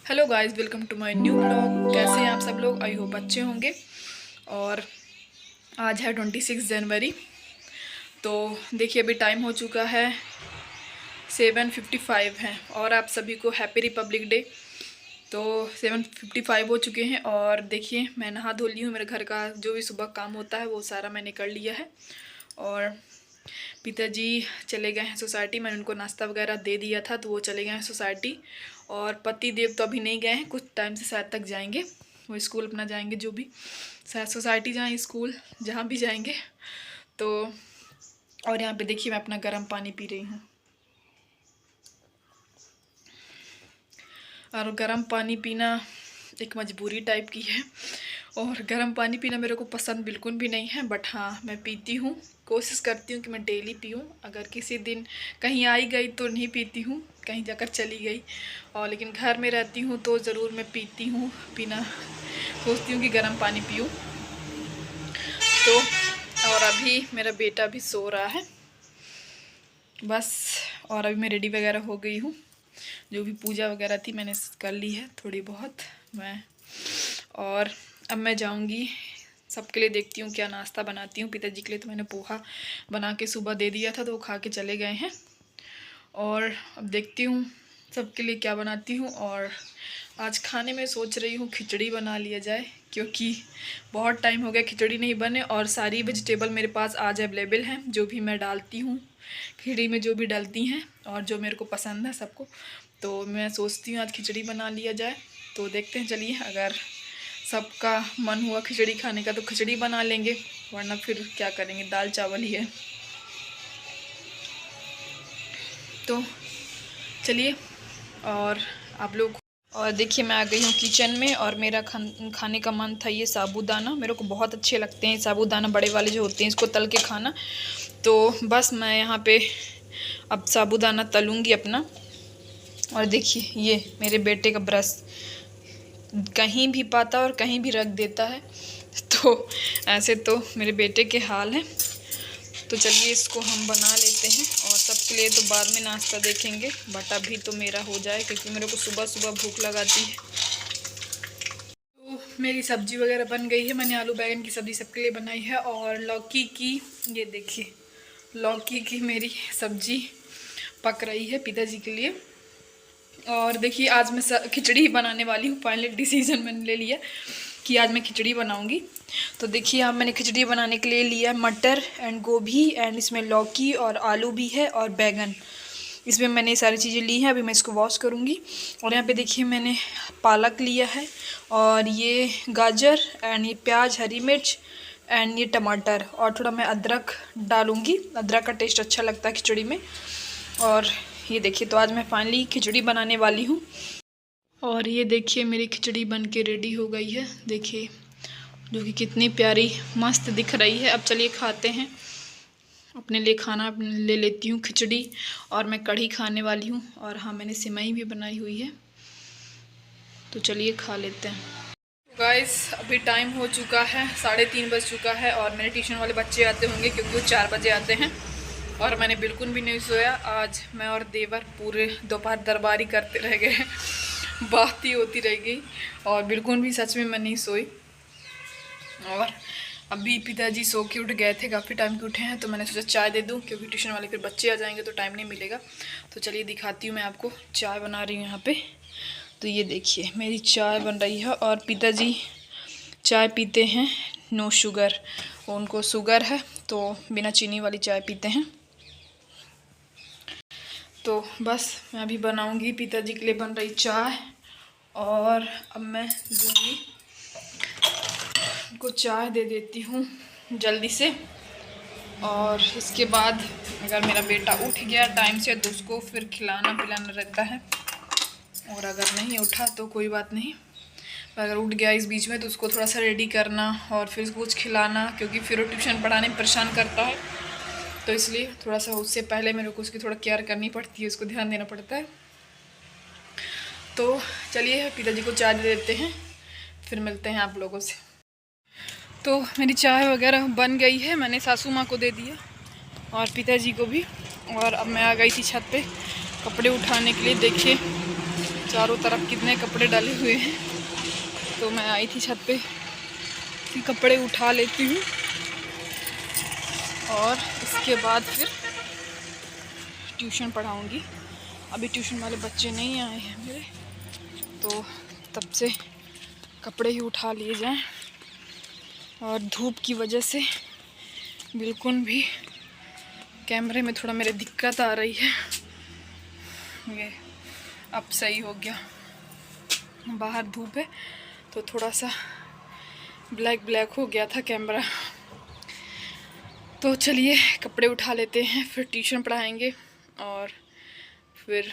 Hello guys, welcome to my new blog. कैसे हैं आप सब लोग? आई होप अच्छे होंगे। और आज है 26 जनवरी। तो देखिए अभी टाइम हो चुका है 7:55 है और आप सभी को हैप्पी रिपब्लिक डे। तो 7:55 हो चुके हैं और देखिए मैं नहा धो ली हूँ। मेरे घर का जो भी सुबह काम होता है वो सारा मैंने कर लिया है। और पिताजी चले गए हैं सोसाइटी। मैंने उनको नाश्ता वगैरह दे दिया था तो वो चले गए हैं सोसाइटी। और पति देव तो अभी नहीं गए हैं, कुछ टाइम से शायद तक जाएंगे। वो स्कूल अपना जाएंगे, जो भी शायद सोसाइटी जाएँ, स्कूल जहाँ भी जाएंगे। तो और यहाँ पे देखिए मैं अपना गर्म पानी पी रही हूँ। और गर्म पानी पीना एक मजबूरी टाइप की है। और गर्म पानी पीना मेरे को पसंद बिल्कुल भी नहीं है, बट हाँ मैं पीती हूँ। कोशिश करती हूँ कि मैं डेली पीऊँ। अगर किसी दिन कहीं आई गई तो नहीं पीती हूँ, कहीं जाकर चली गई। और लेकिन घर में रहती हूँ तो ज़रूर मैं पीती हूँ। पीना सोचती हूँ कि गर्म पानी पीऊँ। तो और अभी मेरा बेटा भी सो रहा है बस। और अभी मैं रेडी वगैरह हो गई हूँ। जो भी पूजा वगैरह थी मैंने कर ली है थोड़ी बहुत मैं। और अब मैं जाऊंगी सबके लिए, देखती हूँ क्या नाश्ता बनाती हूँ। पिताजी के लिए तो मैंने पोहा बना के सुबह दे दिया था तो वो खा के चले गए हैं। और अब देखती हूँ सबके लिए क्या बनाती हूँ। और आज खाने में सोच रही हूँ खिचड़ी बना लिया जाए, क्योंकि बहुत टाइम हो गया खिचड़ी नहीं बने। और सारी वेजिटेबल मेरे पास आज अवेलेबल हैं, जो भी मैं डालती हूँ खिचड़ी में, जो भी डालती हैं और जो मेरे को पसंद है सबको। तो मैं सोचती हूँ आज खिचड़ी बना लिया जाए। तो देखते हैं, चलिए अगर सबका मन हुआ खिचड़ी खाने का तो खिचड़ी बना लेंगे, वरना फिर क्या करेंगे, दाल चावल ही है। तो चलिए और आप लोग। और देखिए मैं आ गई हूँ किचन में और मेरा खाने का मन था ये साबूदाना। मेरे को बहुत अच्छे लगते हैं साबूदाना, बड़े वाले जो होते हैं, इसको तल के खाना। तो बस मैं यहाँ पे अब साबूदाना तलूँगी अपना। और देखिए ये मेरे बेटे का ब्रश कहीं भी पाता और कहीं भी रख देता है। तो ऐसे तो मेरे बेटे के हाल हैं। तो चलिए इसको हम बना लेते हैं और सबके लिए तो बाद में नाश्ता देखेंगे, बट अभी तो मेरा हो जाए क्योंकि मेरे को सुबह सुबह भूख लगाती है। तो मेरी सब्जी वगैरह बन गई है। मैंने आलू बैंगन की सब्ज़ी सबके लिए बनाई है। और लौकी की, ये देखिए लौकी की मेरी सब्जी पक रही है पिताजी के लिए। और देखिए आज मैं खिचड़ी ही बनाने वाली हूँ। फाइनली डिसीजन मैंने ले लिया कि आज मैं खिचड़ी बनाऊंगी। तो देखिए अब मैंने खिचड़ी बनाने के लिए लिया मटर एंड गोभी एंड इसमें लौकी और आलू भी है और बैगन। इसमें मैंने सारी चीज़ें ली हैं। अभी मैं इसको वॉश करूँगी। और यहाँ पे देखिए मैंने पालक लिया है और ये गाजर एंड ये प्याज, हरी मिर्च एंड ये टमाटर। और थोड़ा मैं अदरक डालूँगी, अदरक का टेस्ट अच्छा लगता है खिचड़ी में। और ये देखिए तो आज मैं फाइनली खिचड़ी बनाने वाली हूँ। और ये देखिए मेरी खिचड़ी बन के रेडी हो गई है, देखिए जो कि कितनी प्यारी मस्त दिख रही है। अब चलिए खाते हैं। अपने लिए खाना ले लेती हूँ खिचड़ी। और मैं कढ़ी खाने वाली हूँ। और हाँ मैंने सिमई भी बनाई हुई है, तो चलिए खा लेते हैं। गाइस अभी टाइम हो चुका है 3:30 बज चुका है। और मेरे ट्यूशन वाले बच्चे आते होंगे क्योंकि वो 4 बजे आते हैं। और मैंने बिल्कुल भी नहीं सोया। आज मैं और देवर पूरे दोपहर दरबारी करते रह गए, बात ही होती रह गई। और बिल्कुल भी सच में मैं नहीं सोई। और अभी पिताजी सो के उठ गए थे, काफ़ी टाइम के उठे हैं। तो मैंने सोचा चाय दे दूं क्योंकि ट्यूशन वाले फिर बच्चे आ जाएंगे तो टाइम नहीं मिलेगा। तो चलिए दिखाती हूँ मैं आपको, चाय बना रही हूँ यहाँ पे। तो ये देखिए मेरी चाय बन रही है। और पिताजी चाय पीते हैं नो शुगर, उनको शुगर है तो बिना चीनी वाली चाय पीते हैं। तो बस मैं अभी बनाऊंगी, पिताजी के लिए बन रही चाय। और अब मैं दूंगी उनको चाय, दे देती हूँ जल्दी से। और इसके बाद अगर मेरा बेटा उठ गया टाइम से तो उसको फिर खिलाना पिलाना रहता है। और अगर नहीं उठा तो कोई बात नहीं, अगर उठ गया इस बीच में तो उसको थोड़ा सा रेडी करना और फिर उसको कुछ खिलाना, क्योंकि फिर वो ट्यूशन पढ़ाने में परेशान करता है। तो इसलिए थोड़ा सा उससे पहले मेरे को उसकी थोड़ा केयर करनी पड़ती है, उसको ध्यान देना पड़ता है। तो चलिए पिताजी को चाय दे देते हैं, फिर मिलते हैं आप लोगों से। तो मेरी चाय वगैरह बन गई है, मैंने सासू माँ को दे दिया और पिताजी को भी। और अब मैं आ गई थी छत पे कपड़े उठाने के लिए। देखिए चारों तरफ कितने कपड़े डाले हुए हैं। तो मैं आई थी छत पे कि कपड़े उठा लेती हूँ और इसके बाद फिर ट्यूशन पढ़ाऊँगी। अभी ट्यूशन वाले बच्चे नहीं आए हैं मेरे, तो तब से कपड़े ही उठा लिए जाएं। और धूप की वजह से बिल्कुल भी कैमरे में थोड़ा मेरे दिक्कत आ रही है। ये अब सही हो गया, बाहर धूप है तो थोड़ा सा ब्लैक ब्लैक हो गया था कैमरा। तो चलिए कपड़े उठा लेते हैं, फिर ट्यूशन पढ़ाएंगे और फिर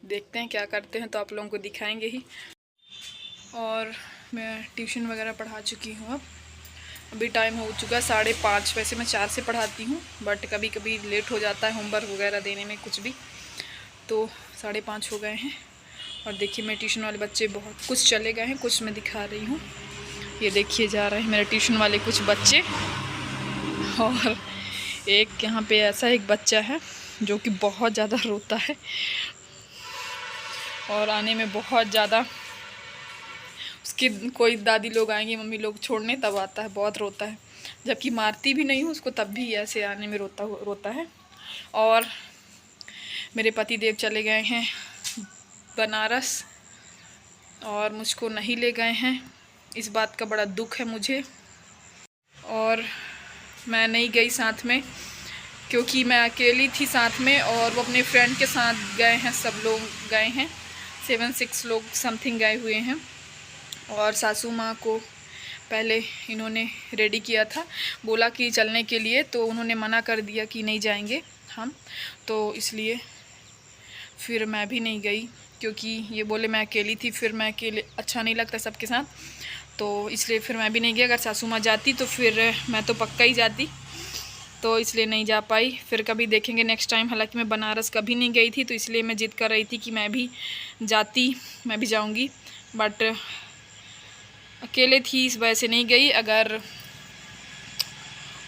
देखते हैं क्या करते हैं, तो आप लोगों को दिखाएंगे ही। और मैं ट्यूशन वगैरह पढ़ा चुकी हूँ। अब अभी टाइम हो चुका है 5:30। वैसे मैं 4 से पढ़ाती हूँ, बट कभी कभी लेट हो जाता है होमवर्क वगैरह देने में कुछ भी, तो 5:30 हो गए हैं। और देखिए मेरे ट्यूशन वाले बच्चे बहुत कुछ चले गए हैं, कुछ मैं दिखा रही हूँ। ये देखिए जा रहे हैं मेरे ट्यूशन वाले कुछ बच्चे। और एक यहाँ पे ऐसा एक बच्चा है जो कि बहुत ज़्यादा रोता है और आने में बहुत ज़्यादा, उसके कोई दादी लोग आएंगे, मम्मी लोग छोड़ने, तब आता है, बहुत रोता है। जबकि मारती भी नहीं हूँ उसको, तब भी ऐसे आने में रोता है। और मेरे पति देव चले गए हैं बनारस और मुझको नहीं ले गए हैं। इस बात का बड़ा दुख है मुझे, और मैं नहीं गई साथ में क्योंकि मैं अकेली थी साथ में, और वो अपने फ्रेंड के साथ गए हैं, सब लोग गए हैं, 7-6 लोग समथिंग गए हुए हैं। और सासू माँ को पहले इन्होंने रेडी किया था, बोला कि चलने के लिए, तो उन्होंने मना कर दिया कि नहीं जाएंगे हम, तो इसलिए फिर मैं भी नहीं गई, क्योंकि ये बोले मैं अकेली थी, फिर मैं अकेले अच्छा नहीं लगता सबके साथ, तो इसलिए फिर मैं भी नहीं गई। अगर सासू माँ जाती तो फिर मैं तो पक्का ही जाती, तो इसलिए नहीं जा पाई। फिर कभी देखेंगे नेक्स्ट टाइम। हालांकि मैं बनारस कभी नहीं गई थी, तो इसलिए मैं ज़िद कर रही थी कि मैं भी जाती, मैं भी जाऊंगी, बट अकेले थी इस वजह से नहीं गई। अगर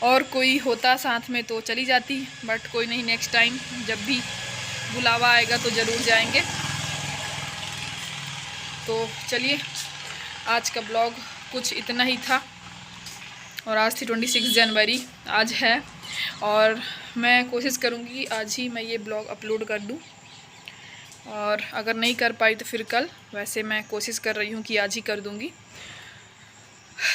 और कोई होता साथ में तो चली जाती, बट कोई नहीं, नेक्स्ट टाइम जब भी बुलावा आएगा तो ज़रूर जाएंगे। तो चलिए आज का ब्लॉग कुछ इतना ही था। और आज थी 26 जनवरी आज है, और मैं कोशिश करूँगी आज ही मैं ये ब्लॉग अपलोड कर दूँ, और अगर नहीं कर पाई तो फिर कल। वैसे मैं कोशिश कर रही हूँ कि आज ही कर दूँगी।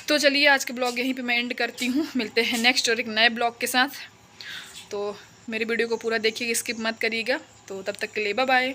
तो चलिए आज के ब्लॉग यहीं पे मैं एंड करती हूँ। मिलते हैं नेक्स्ट और एक नए ब्लॉग के साथ। तो मेरी वीडियो को पूरा देखिएगा, स्किप मत करिएगा। तो तब तक के लिए बाय बाय।